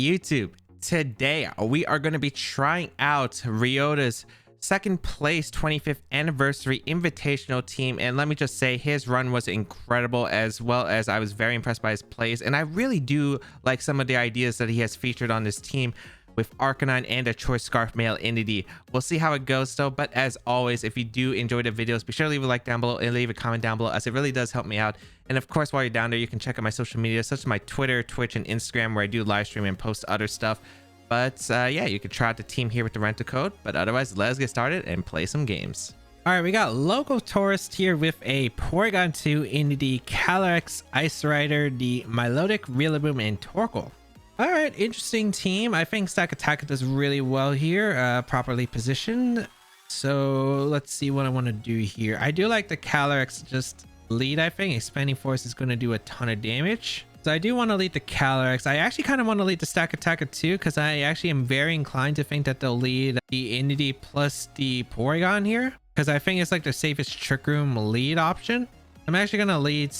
YouTube? Today we are going to be trying out Ryota's second place 25th anniversary invitational team, and let me just say his run was incredible, as well as I was very impressed by his plays, and I really do like some of the ideas that he has featured on this team with Arcanine and a choice scarf male entity. We'll see how it goes though, but as always, if you do enjoy the videos, be sure to leave a like down below and leave a comment down below, as it really does help me out. And of course, while you're down there, you can check out my social media such as my Twitter, Twitch, and Instagram, where I do live stream and post other stuff. But yeah, you can try out the team here with the rental code, but otherwise let's get started and play some games. All right, we got local tourist here with a Porygon 2 entity, Calyrex, Ice Rider, the Milotic, Rillaboom, and Torkoal. All right, interesting team. I think Stack Attack does really well here, properly positioned. So let's see what I want to do here. I do like the Calyrex just lead. I think Expanding Force is going to do a ton of damage. So I do want to lead the Calyrex. I actually kind of want to lead the Stack Attacker too, because I actually am very inclined to think that they'll lead the entity plus the Porygon here, because I think it's like the safest Trick Room lead option. I'm actually going to lead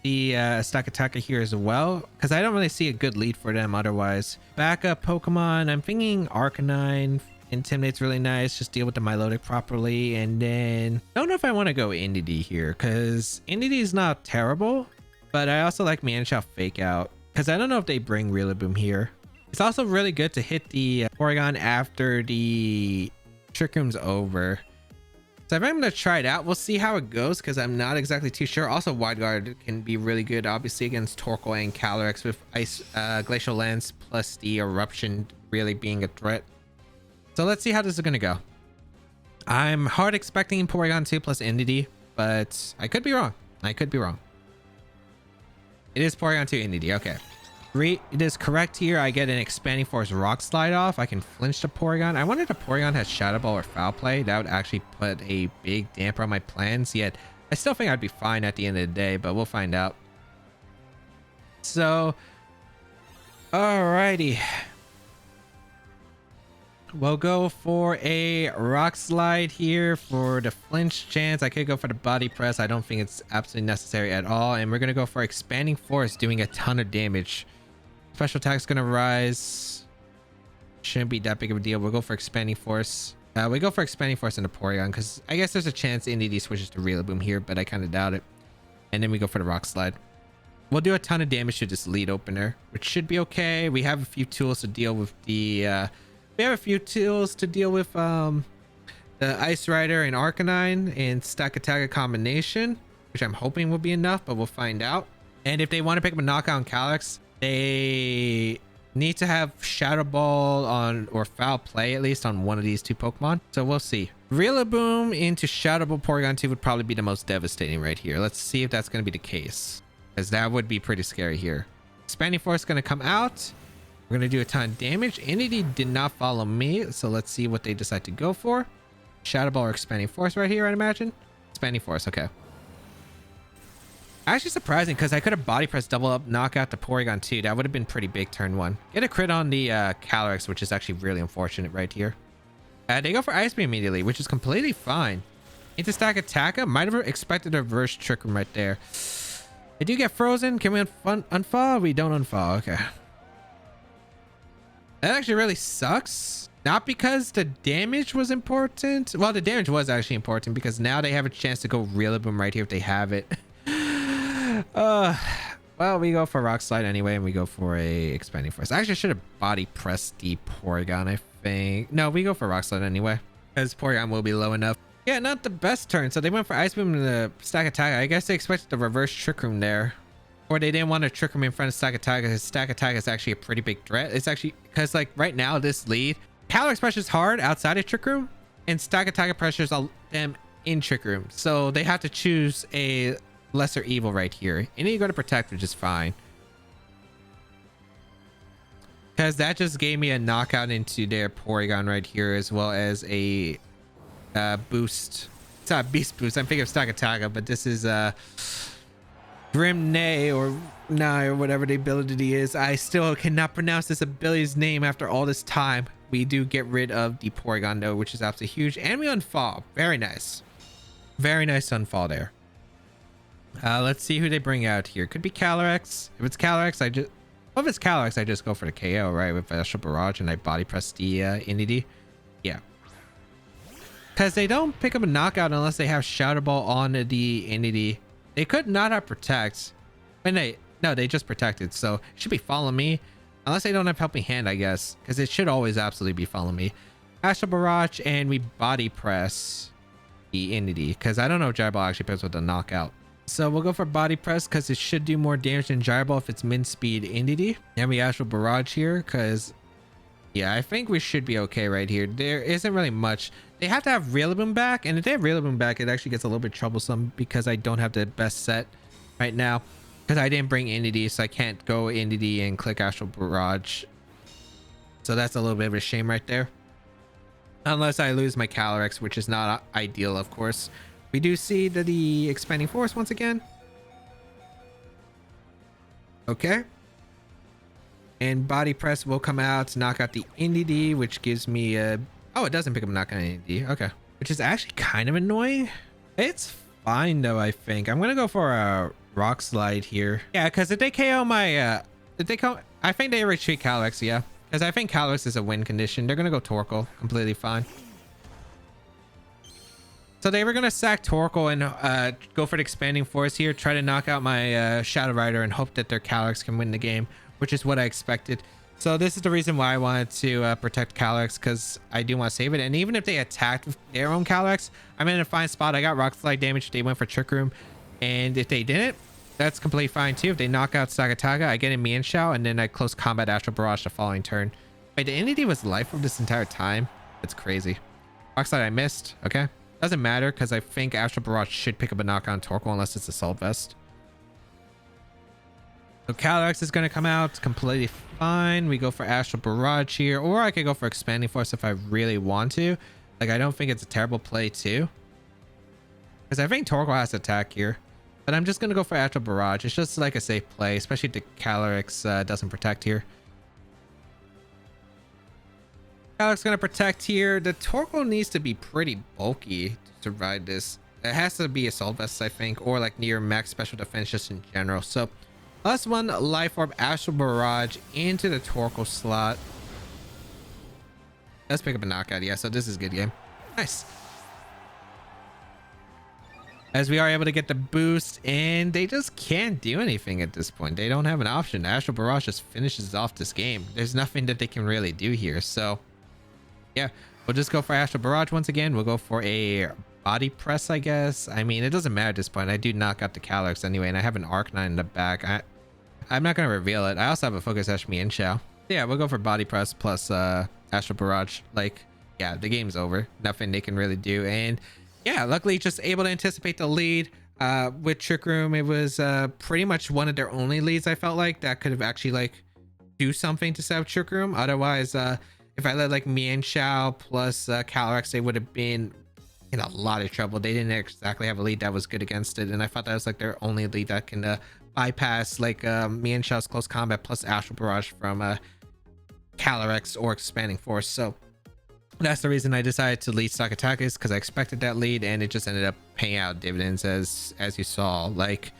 the Stack Attacker here as well, because I don't really see a good lead for them otherwise. Backup Pokemon, I'm thinking Arcanine. Intimidate's really nice. Just deal with the Milotic properly, and then I don't know if I want to go entity here, because entity is not terrible, but I also like Manshot Fake Out, because I don't know if they bring Rillaboom here. It's also really good to hit the Porygon after the Trick Room's over. So if I'm going to try it out, we'll see how it goes, because I'm not exactly too sure. Also, Wide Guard can be really good, obviously, against Torkoal and Calyrex, with Ice Glacial Lance plus the Eruption really being a threat. So let's see how this is going to go. I'm hard expecting Porygon 2 plus Entity, but I could be wrong. I could be wrong. It is Porygon 2 Entity. Okay. It is correct here. I get an Expanding Force Rock Slide off. I can flinch the Porygon. I wonder if the Porygon has Shadow Ball or Foul Play. That would actually put a big damper on my plans. Yet I still think I'd be fine at the end of the day, but we'll find out. So, alrighty. We'll go for a Rock Slide here for the flinch chance. I could go for the Body Press. I don't think it's absolutely necessary at all. And we're going to go for Expanding Force, doing a ton of damage. Special attack's going to rise. Shouldn't be that big of a deal. We'll go for Expanding Force. We go for Expanding Force into Porygon, because I guess there's a chance NDD switches to Rillaboom here, but I kind of doubt it. And then we go for the Rock Slide. We'll do a ton of damage to this lead opener, which should be okay. We have a few tools to deal with the... we have a few tools to deal with the Ice Rider and Arcanine and Stack Attacker combination, which I'm hoping will be enough, but we'll find out. And if they want to pick up a knockout on Calyrex, they need to have Shadow Ball on, or Foul Play at least, on one of these two Pokemon. So we'll see. Rillaboom into Shadow Ball Porygon 2 would probably be the most devastating right here. Let's see if that's going to be the case, because that would be pretty scary here. Expanding Force is going to come out. We're going to do a ton of damage. Entity did not follow me, so let's see what they decide to go for. Shadow Ball or Expanding Force right here, I'd imagine. Expanding Force, okay. Actually surprising, because I could have Body Press, double up, knock out the Porygon 2. That would have been pretty big turn one. Get a crit on the Calyrex, which is actually really unfortunate right here. They go for Ice Beam immediately, which is completely fine. Into Stack Attacker. Might have expected a reverse Trick Room right there. They do get frozen. Can we unfall? We don't unfall. Okay. That actually really sucks. Not because the damage was important. Well, the damage was actually important, because now they have a chance to go Rillaboom right here if they have it. Well, we go for Rock Slide anyway, and we go for a Expanding Force. I actually should have Body Pressed the Porygon, I think. No, we go for Rock Slide anyway, because Porygon will be low enough. Yeah, not the best turn. So they went for Ice Beam and the Stack Attack. I guess they expected the reverse Trick Room there. Or they didn't want to Trick Room in front of Stack Attack, because Stack Attack is actually a pretty big threat. It's actually, because like right now, this lead, Calyrex pressures hard outside of Trick Room, and Stack Attack pressures them in Trick Room. So they have to choose a lesser evil right here. And then you go to Protect, which is fine, because that just gave me a knockout into their Porygon right here, as well as a boost. It's not a Beast Boost. I'm thinking of Stack Attack, but this is Grim Nay or Nye or whatever the ability is. I still cannot pronounce this ability's name after all this time. We do get rid of the Porygon though, which is absolutely huge. And we unfall. Very nice. Very nice unfall there. Let's see who they bring out here. Could be Calyrex. If it's Calyrex, Well, if it's Calyrex, I just go for the KO, right? With Astral Barrage and I body press the Inity. Yeah. Because they don't pick up a knockout unless they have Shadow Ball on the Inity. They could not have Protect. No, they just protected. So it should be Follow Me. Unless they don't have Helping Hand, I guess. Because it should always absolutely be Follow Me. Astral Barrage and we body press the Inity. Because I don't know if Gyro Ball actually picks with the knockout. So we'll go for body press because it should do more damage than Gyro Ball if it's min speed Inity. And we Astral Barrage here because yeah, I think we should be okay right here. There isn't really much. They have to have Rillaboom back, and if they have Rillaboom back, it actually gets a little bit troublesome because I don't have the best set right now because I didn't bring Inity, so I can't go Inity and click Astral Barrage. So that's a little bit of a shame right there. Unless I lose my Calyrex, which is not ideal, of course. We do see the Expanding Force once again. Okay. And body press will come out to knock out the Indy, which gives me a... Oh, it doesn't pick up knock out Indy. Okay. Which is actually kind of annoying. It's fine though, I think. I'm gonna go for a Rock Slide here. Yeah, because if they KO my... I think they retreat Calyrex, yeah. Because I think Calyrex is a win condition. They're gonna go Torkoal. Completely fine. So they were going to sack Torkoal and go for the Expanding Force here, try to knock out my Shadow Rider and hope that their Calyrex can win the game, which is what I expected. So this is the reason why I wanted to protect Calyrex, because I do want to save it. And even if they attacked with their own Calyrex, I'm in a fine spot. I got Rock Slide damage if they went for Trick Room. And if they didn't, that's completely fine too. If they knock out Sagataga, I get a Mienshao, and then I close combat Astral Barrage the following turn. Wait, the Entity was life from this entire time? That's crazy. Rock Slide I missed. Okay. Doesn't matter because I think Astral Barrage should pick up a knock on Torkoal unless it's Assault Vest. So Calyrex is going to come out completely fine. We go for Astral Barrage here, or I could go for Expanding Force if I really want to. Like, I don't think it's a terrible play too, because I think Torkoal has to attack here, but I'm just going to go for Astral Barrage. It's just like a safe play, especially if the Calyrex doesn't protect here. Calyrex gonna protect here. The Torkoal needs to be pretty bulky to survive this. It has to be Assault Vest, I think, or like near max special defense just in general. So +1 Life Orb Astral Barrage into the Torkoal slot. Let's pick up a knockout. Yeah, so this is a good game. Nice. As we are able to get the boost, and they just can't do anything at this point. They don't have an option. Astral Barrage just finishes off this game. There's nothing that they can really do here. So yeah, we'll just go for Astral Barrage once again. We'll go for a body press, I guess. I mean, it doesn't matter at this point. I do knock out the Calyrex anyway, and I have an Arcanine in the back. I'm not going to reveal it. I also have a Focus Sash Mienshao. Yeah, we'll go for body press plus Astral Barrage. Like, yeah, the game's over. Nothing they can really do. And yeah, luckily just able to anticipate the lead. With Trick Room, it was pretty much one of their only leads, I felt like, that could have actually like do something to set up Trick Room. Otherwise, if I let like Mienshao plus Calyrex, they would have been in a lot of trouble. They didn't exactly have a lead that was good against it, and I thought that was like their only lead that can bypass like Mienshao's close combat plus Astral Barrage from Calyrex or Expanding Force. So that's the reason I decided to lead stock attack, is because I expected that lead, and it just ended up paying out dividends as you saw. Like,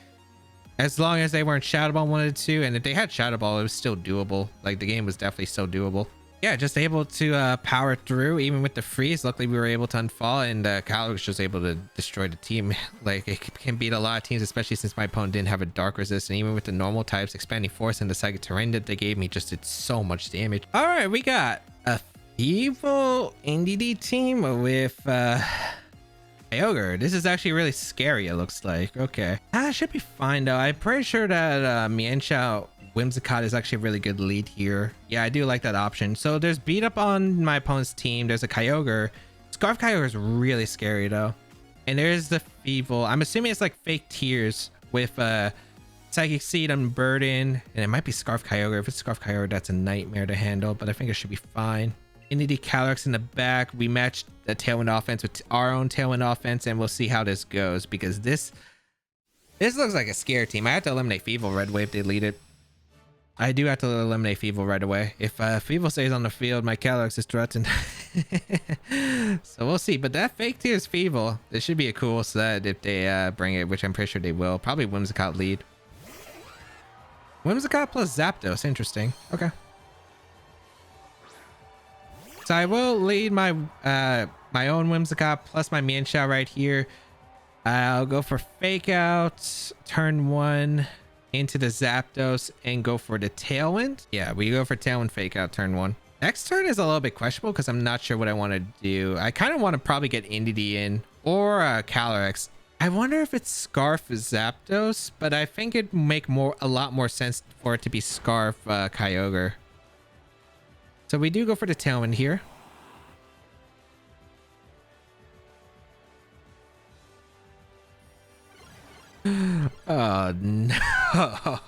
as long as they weren't Shadow Ball 1 or 2, and if they had Shadow Ball, it was still doable. Like, the game was definitely still doable. Yeah, just able to power through even with the freeze. Luckily we were able to unfall, and Calyrex was just able to destroy the team. Like, it can beat a lot of teams, especially since my opponent didn't have a dark resist, and even with the normal types, Expanding Force and the Psychic Terrain that they gave me just did so much damage. All right, we got a evil NDD team with Kyogre. This is actually really scary, it looks like. Okay, should be fine though. I'm pretty sure that Mienshao Whimsicott is actually a really good lead here. Yeah, I do like that option. So there's beat up on my opponent's team. There's a Kyogre. Scarf Kyogre is really scary though. And there's the Feeble. I'm assuming it's like fake tears with Psychic Seed and Burden. And it might be Scarf Kyogre. If it's Scarf Kyogre, that's a nightmare to handle, but I think it should be fine. Indy Calyrex in the back. We matched the Tailwind offense with our own Tailwind offense, and we'll see how this goes, because this looks like a scare team. I have to eliminate Feeble Red Wave. They lead it. I do have to eliminate Feeble right away. If Feeble stays on the field, my Calyrex is threatened. So we'll see. But that fake tears Feeble, this should be a cool set if they bring it, which I'm pretty sure they will. Probably Whimsicott lead. Whimsicott plus Zapdos. Interesting. Okay. So I will lead my my own Whimsicott plus my Mienshao right here. I'll go for Fake Out, turn 1 into the Zapdos, and go for the Tailwind. Yeah, we go for Tailwind, Fake Out, turn 1. Next turn is a little bit questionable because I'm not sure what I want to do. I kind of want to probably get Indeedee in or Calyrex. I wonder if it's Scarf Zapdos, but I think it'd make a lot more sense for it to be Scarf Kyogre. So we do go for the Tailwind here. Oh no.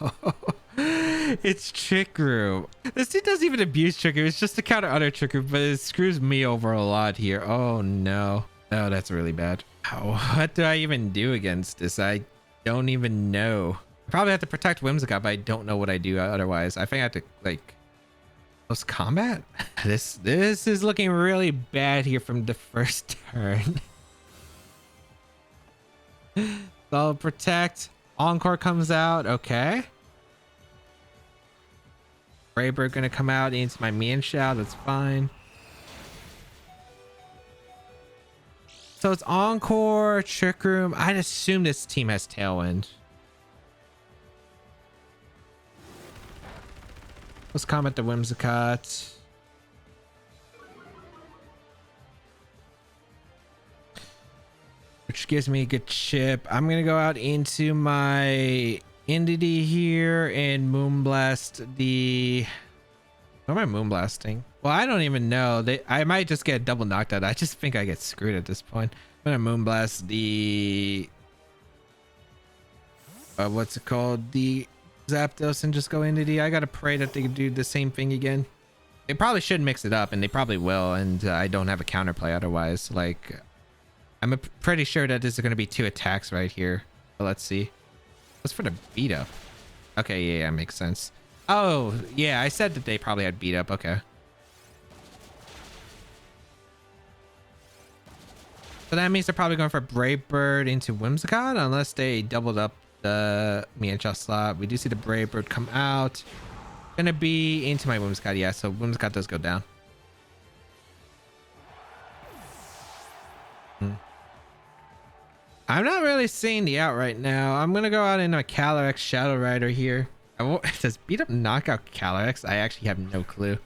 It's Trick Room. This dude doesn't even abuse Trick Room. It's just to counter other Trick Room, but it screws me over a lot here. Oh no. Oh, that's really bad. What do I even do against this? I don't even know. I probably have to protect Whimsicott, but I don't know what I do otherwise. I think I have to like close combat. This is looking really bad here from the first turn. So protect. Encore comes out. Okay. Brave Bird gonna come out into my Mienshao. That's fine. So it's Encore, Trick Room. I'd assume this team has Tailwind. Let's comment the Whimsicott. Which gives me a good chip. I'm gonna go out into my Indeedee here and Moonblast the... What am I Moonblasting? Well, I don't even know. I might just get double knocked out. I just think I get screwed at this point. I'm gonna Moonblast the... what's it called? The Zapdos and just go Indeedee. I gotta pray that they can do the same thing again. They probably should mix it up, and they probably will, and I don't have a counterplay otherwise. Like... I'm pretty sure that this is going to be 2 attacks right here. But let's see. What's for the beat up? Okay, yeah, makes sense. Oh, yeah, I said that they probably had beat up. Okay. So that means they're probably going for Brave Bird into Whimsicott unless they doubled up the Mienshao slot. We do see the Brave Bird come out. Gonna be into my Whimsicott. Yeah, so Whimsicott does go down. I'm not really seeing the out right now. I'm gonna go out into a Calyrex Shadow Rider here. Does beat up knock out Calyrex? I actually have no clue.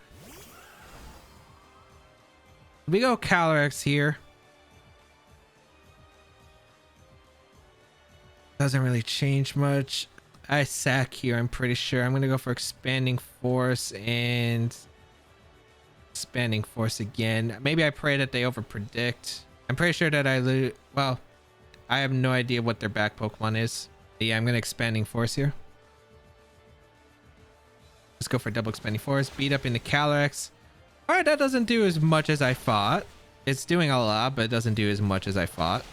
We go Calyrex here. Doesn't really change much. I sack here, I'm pretty sure. I'm gonna go for Expanding Force and Expanding Force again. Maybe I pray that they overpredict. I'm pretty sure that I lose. Well, I have no idea what their back Pokemon is. Yeah, I'm gonna Expanding Force here. Let's go for double Expanding Force. Beat up into Calyrex. All right, that doesn't do as much as I thought. It's doing a lot, but it doesn't do as much as I thought.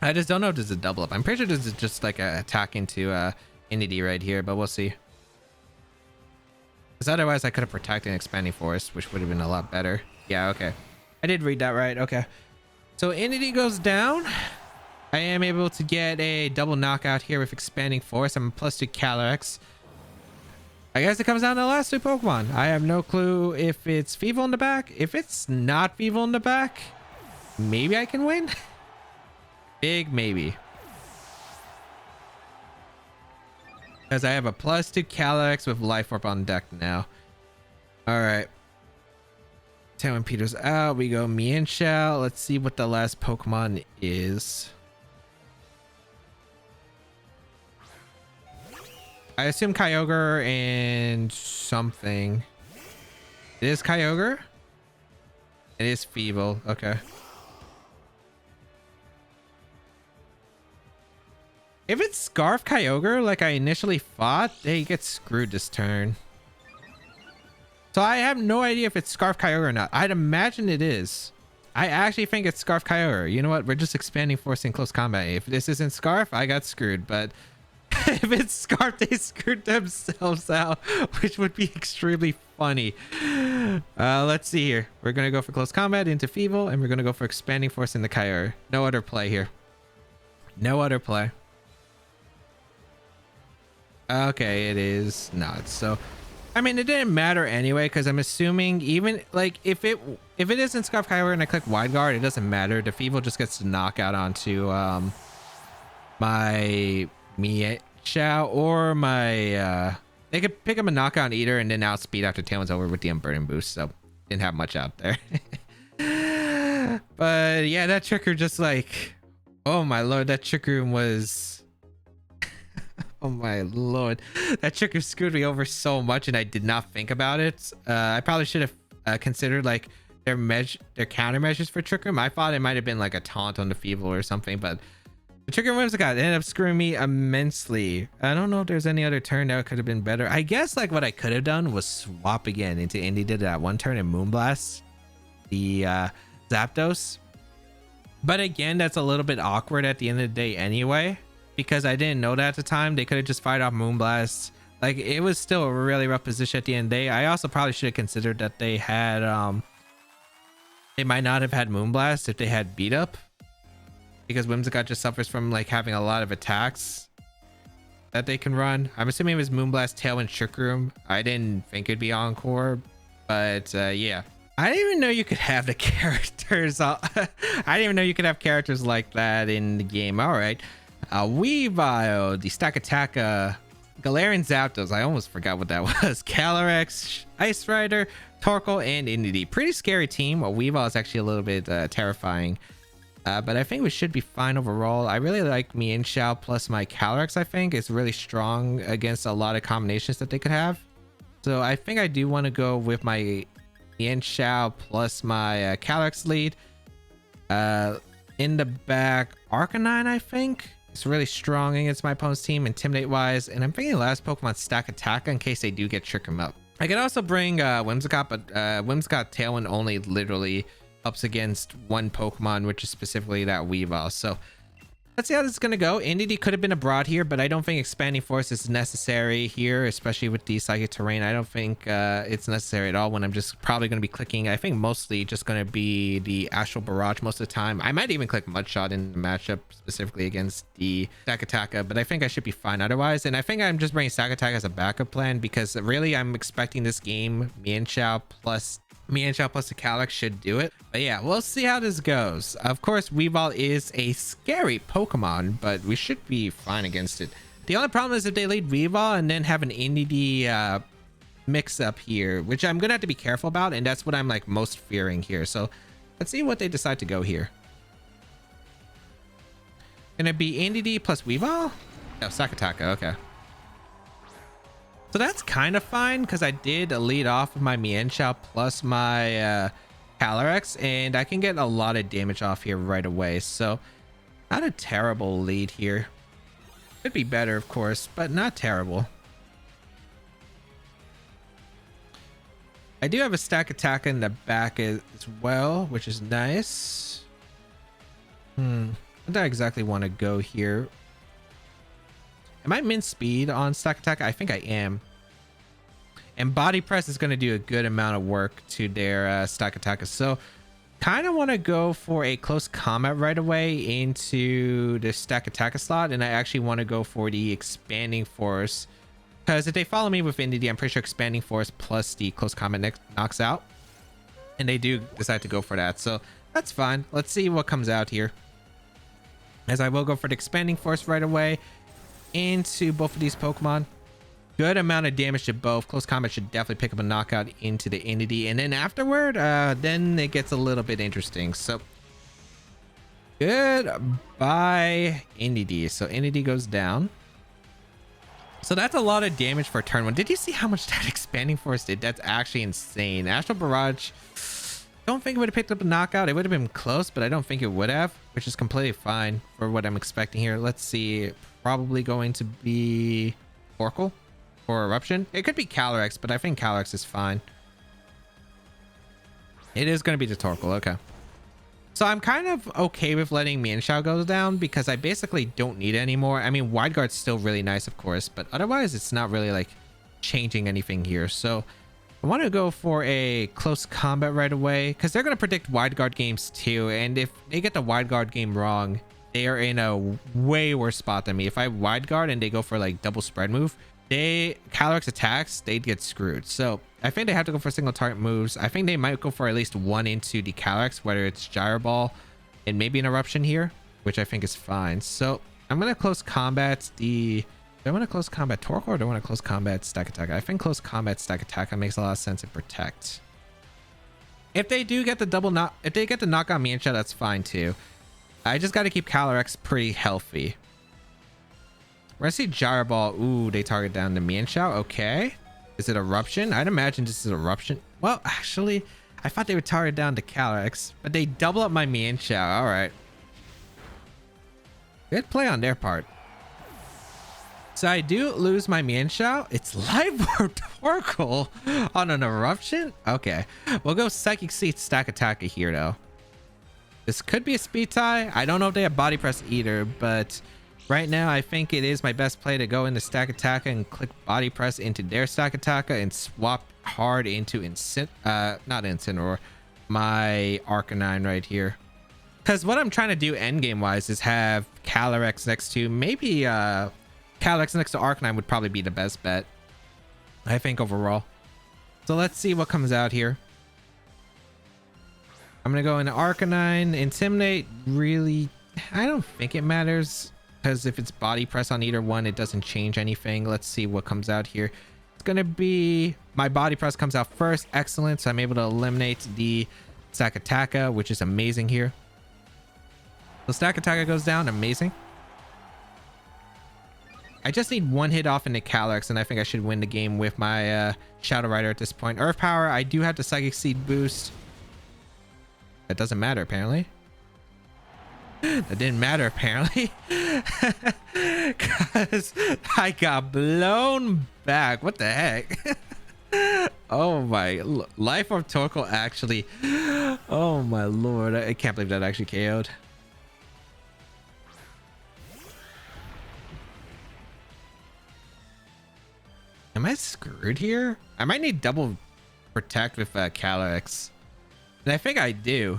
I just don't know if this is a double up. I'm pretty sure this is just like an attack into Indeedee right here, but we'll see. Because otherwise I could have protected an Expanding Force, which would have been a lot better. Yeah, okay. I did read that right. Okay. So Indeedee goes down. I am able to get a double knockout here with Expanding Force. I'm +2 Calyrex. I guess it comes down to the last 2 Pokemon. I have no clue if it's Feeble in the back. If it's not Feeble in the back, maybe I can win. Big maybe. Because I have a +2 Calyrex with Life Orb on deck now. All right. Tailwind Peter's out. We go Mienshao. Let's see what the last Pokemon is. I assume Kyogre and something. It is Kyogre? It is Feeble. Okay. If it's Scarf Kyogre, like I initially thought, they get screwed this turn. So I have no idea if it's Scarf Kyogre or not. I'd imagine it is. I actually think it's Scarf Kyogre. You know what? We're just Expanding Force in close combat. If this isn't Scarf, I got screwed. But if it's Scarf, they screwed themselves out, which would be extremely funny. Let's see here. We're going to go for close combat into Feeble, and we're going to go for Expanding Force into Kyogre. No other play here. No other play. Okay, it is not. So, I mean, it didn't matter anyway, because I'm assuming even like if it isn't Scarf Kyler and I click wide guard, it doesn't matter. The Feeble just gets to knock out onto my Mienshao or my they could pick up a knockout on either and then outspeed after Tailwind's over with the Unburden boost. So didn't have much out there. But yeah, that Trick Room just like, oh my lord, that Trick Room was oh my lord, that Trick Room screwed me over so much and I did not think about it. I probably should have considered like their countermeasures for Trick Room. I thought it might have been like a taunt on the Feeble or something, but the Trick Room Whimsicott ended up screwing me immensely. I don't know if there's any other turn that could have been better. I guess like what I could have done was swap again into Indy did that one turn and Moonblast the Zapdos. But again, that's a little bit awkward at the end of the day anyway, because I didn't know that at the time. They could have just fired off Moonblast. Like it was still a really rough position at the end of the day. I also probably should have considered that they had they might not have had Moonblast if they had beat up, because Whimsicott just suffers from like having a lot of attacks that they can run. I'm assuming it was Moonblast, Tailwind, Trick Room. I didn't think it'd be Encore, but yeah. I didn't even know you could have the characters. I didn't even know you could have characters like that in the game. All right. Weavile, the Stack Attack, Galarian Zapdos. I almost forgot what that was. Calyrex, Ice Rider, Torkoal, and Indy. Pretty scary team. Weavile is actually a little bit terrifying. But I think we should be fine overall. I really like Mienshao plus my Calyrex. I think it's really strong against a lot of combinations that they could have. So I think I do want to go with my Mienshao plus my Calyrex lead. In the back, Arcanine, I think. It's really strong against my opponent's team, Intimidate wise. And I'm thinking last Pokemon Stack Attack in case they do get Trick 'em up. I could also bring Whimsicott, but Whimsicott Tailwind only literally ups against one Pokemon, which is specifically that Weavile. So let's see how this is going to go. Indy could have been abroad here, but I don't think Expanding Force is necessary here, especially with the Psychic Terrain. I don't think it's necessary at all when I'm just probably going to be clicking. I think mostly just going to be the Astral Barrage most of the time. I might even click Mudshot in the matchup specifically against the Stack Attack, but I think I should be fine otherwise. And I think I'm just bringing Stack Attack as a backup plan because really I'm expecting this game Mienshao plus the Calyrex should do it. But yeah, we'll see how this goes. Of course, Weavile is a scary Pokemon, but we should be fine against it. The only problem is if they lead Weavile and then have an Indy mix up here, which I'm gonna have to be careful about, and that's what I'm like most fearing here. So let's see what they decide to go here. Gonna be Indy plus Weavile? No, Sakataka, okay. So that's kind of fine because I did lead off with my Mienshao plus my Calyrex, and I can get a lot of damage off here right away. So not a terrible lead here. Could be better, of course, but not terrible. I do have a Stack Attack in the back as well, which is nice. Where do I exactly want to go here? Am I min speed on Stack Attack? I think I am. And Body Press is going to do a good amount of work to their Stack Attack. So kind of want to go for a close combat right away into the Stack Attack slot. And I actually want to go for the Expanding Force. Because if they follow me with Indy, I'm pretty sure Expanding Force plus the close combat knocks out. And they do decide to go for that. So that's fine. Let's see what comes out here. As I will go for the Expanding Force right away into both of these Pokemon. Good amount of damage to both. Close combat should definitely pick up a knockout into the Indy, and then afterward then it gets a little bit interesting. So goodbye Indy. So Indy goes down. So that's a lot of damage for turn one. Did you see how much that Expanding Force did? That's actually insane. Astral Barrage, don't think it would have picked up a knockout. It would have been close, but I don't think it would have, which is completely fine for what I'm expecting here. Let's see. Probably going to be Torkoal or Eruption. It could be Calyrex, but I think Calyrex is fine. It is going to be the Torkoal. Okay. So I'm kind of okay with letting Mienshao go down because I basically don't need it anymore. I mean, Wide Guard's still really nice, of course, but otherwise it's not really like changing anything here. So I want to go for a close combat right away because they're going to predict Wide Guard games too. And if they get the Wide Guard game wrong, they are in a way worse spot than me. If I Wide Guard and they go for like double spread move, Calyrex attacks, they'd get screwed. So I think they have to go for single target moves. I think they might go for at least one into the Calyrex, whether it's Gyro Ball and maybe an Eruption here, which I think is fine. So I'm gonna close combat the. Do I want to close combat Torkoal or do I want to close combat Stack Attack? I think close combat Stack Attack makes a lot of sense in Protect. If they do get the double knock, if they get the knockout Mienshao, that's fine too. I just got to keep Calyrex pretty healthy. We're gonna see Gyro Ball. Ooh, they target down the Mienshao. Okay. Is it Eruption? I'd imagine this is Eruption. Well, actually, I thought they would target down to Calyrex, but they double up my Mienshao. All right. Good play on their part. So I do lose my Mienshao. It's Life Orb Torkoal on an Eruption. Okay. We'll go Psychic Seed Stack Attacker here, though. This could be a speed tie. I don't know if they have Body Press either, but right now I think it is my best play to go into Stack Attacker and click Body Press into their Stack Attacker and swap hard into not Incineroar, my Arcanine right here. Because what I'm trying to do endgame wise is have Calyrex next to maybe Calyrex next to Arcanine would probably be the best bet, I think, overall. So let's see what comes out here. I'm gonna go into Arcanine. Intimidate, really, I don't think it matters, because if it's Body Press on either one, it doesn't change anything. Let's see what comes out here. It's gonna be my Body Press comes out first. Excellent. So I'm able to eliminate the Stack Attacker, which is amazing here. So Stack Attacker goes down. Amazing. I just need one hit off into Calyrex, and I think I should win the game with my Shadow Rider at this point. Earth Power, I do have the Psychic Seed boost. That doesn't matter, apparently. That didn't matter, apparently. Because I got blown back. What the heck? Oh my. Life Orb Torkoal actually. Oh my lord. I can't believe that actually KO'd. Am I screwed here? I might need double protect with Calyrex. And I think I do.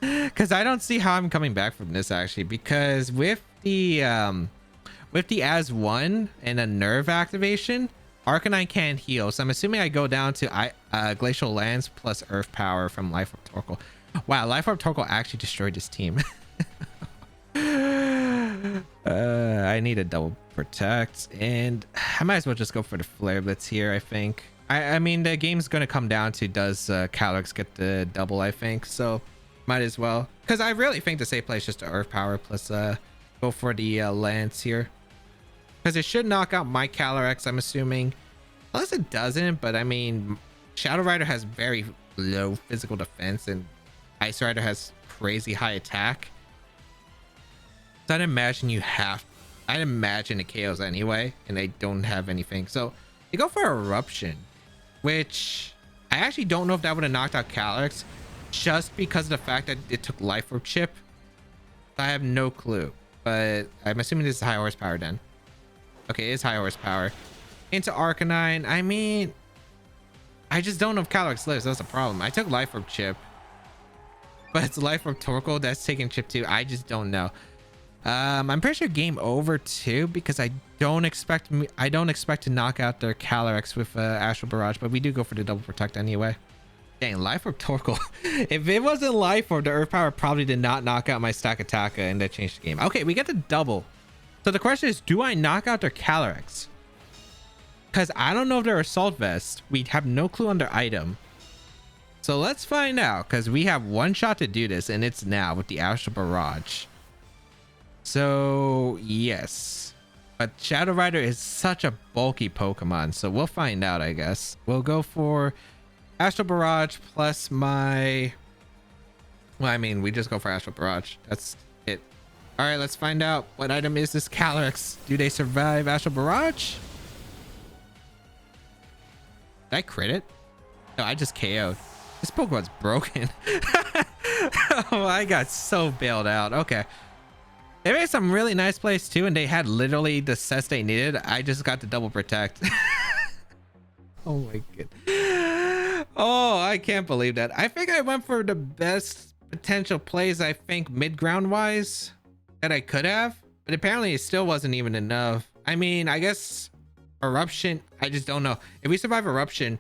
Because I don't see how I'm coming back from this actually. Because with the as one and a nerve activation, Arcanine can't heal. So I'm assuming I go down to Glacial Lance plus Earth Power from Life Orb Torkoal. Wow, Life Orb Torkoal actually destroyed this team. I need a double protect, and I might as well just go for the Flare Blitz here. I think. I mean, the game's gonna come down to does Calyrex get the double? I think so. Might as well, because I really think the safe play is just Earth Power plus go for the Lance here, because it should knock out my Calyrex. I'm assuming, unless it doesn't. But I mean, Shadow Rider has very low physical defense, and Ice Rider has crazy high attack. So I'd imagine I'd imagine it KOs anyway, and they don't have anything. So they go for Eruption, which I actually don't know if that would have knocked out Calyrex, just because of the fact that it took Life Orb Chip. I have no clue, but I'm assuming this is high horsepower then. Okay, it is high horsepower. Into Arcanine. I mean, I just don't know if Calyrex lives. That's the problem. I took Life Orb Chip, but it's Life Orb Torkoal that's taking Chip too. I just don't know. I'm pretty sure game over too, because I don't expect to knock out their Calyrex with Astral Barrage, but we do go for the double protect anyway. Dang, Life Orb Torkoal. If it wasn't Life Orb, the Earth Power probably did not knock out my Stack Attacker, and that changed the game. Okay, we get the double. So the question is, do I knock out their Calyrex? Because I don't know if they're Assault Vest. We have no clue on their item. So let's find out, because we have one shot to do this, and it's now with the Astral Barrage. So yes, but Shadow Rider is such a bulky Pokemon, so we'll find out. I guess we'll go for Astral Barrage plus my, well, I mean, we just go for Astral Barrage. That's it. All right, let's find out what item is this Calyrex. Do they survive Astral Barrage? Did I crit it? No, I just KO'd. This Pokemon's broken. Oh, I got so bailed out. Okay. They made some really nice plays too, and they had literally the sets they needed. I just got the double protect. Oh my god. Oh, I can't believe that. I think I went for the best potential plays, I think, mid-ground wise that I could have, but apparently it still wasn't even enough. I mean, I guess Eruption, I just don't know. If we survive Eruption,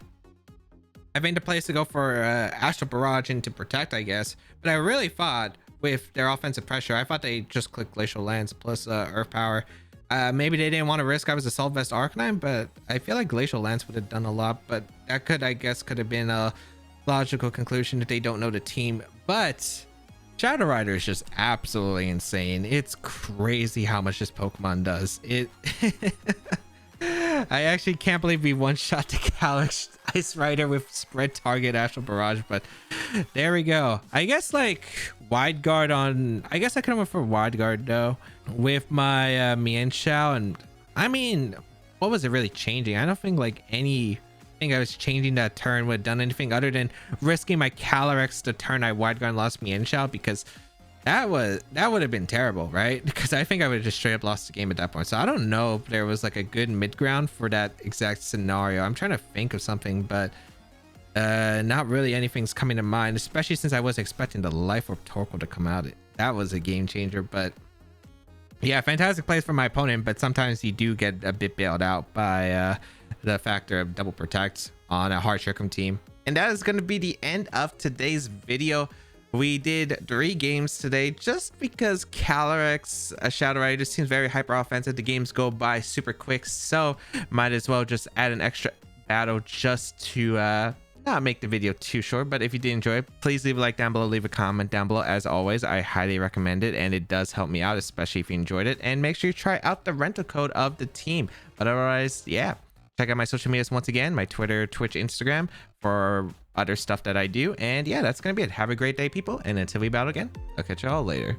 I think the place to go for Astral Barrage into Protect, I guess. But I really thought with their offensive pressure, I thought they just clicked Glacial Lance plus Earth Power. Maybe they didn't want to risk I was Assault Vest Arcanine, but I feel like Glacial Lance would have done a lot. But that could, I guess, could have been a logical conclusion if they don't know the team. But Shadow Rider is just absolutely insane. It's crazy how much this Pokemon does. It I actually can't believe we one-shot the Calyrex Ice Rider with Spread Target Astral Barrage, but there we go. I guess like Wide Guard on... I guess I could have went for Wide Guard though with my Mienshao, and I mean, what was it really changing? I don't think like anything I was changing that turn would have done anything other than risking my Calyrex the turn I Wide Guard and lost Mienshao, because that would have been terrible, right? Because I think I would have just straight up lost the game at that point. So I don't know if there was like a good mid ground for that exact scenario. I'm trying to think of something, but not really anything's coming to mind, especially since I was expecting the Life Orb Torkoal to come out. That was a game changer. But yeah, fantastic plays for my opponent, but sometimes you do get a bit bailed out by the factor of double protect on a hard Circum team. And that is going to be the end of today's video. We did 3 games today just because Calyrex, a Shadow Rider, just seems very hyper offensive. The games go by super quick, so might as well just add an extra battle just to not make the video too short. But if you did enjoy it, please leave a like down below, leave a comment down below. As always, I highly recommend it, and it does help me out, especially if you enjoyed it. And make sure you try out the rental code of the team. But otherwise, yeah, check out my social medias once again, my Twitter, Twitch, Instagram for other stuff that I do. And yeah, that's gonna be it. Have a great day, people, and until we battle again, I'll catch y'all later.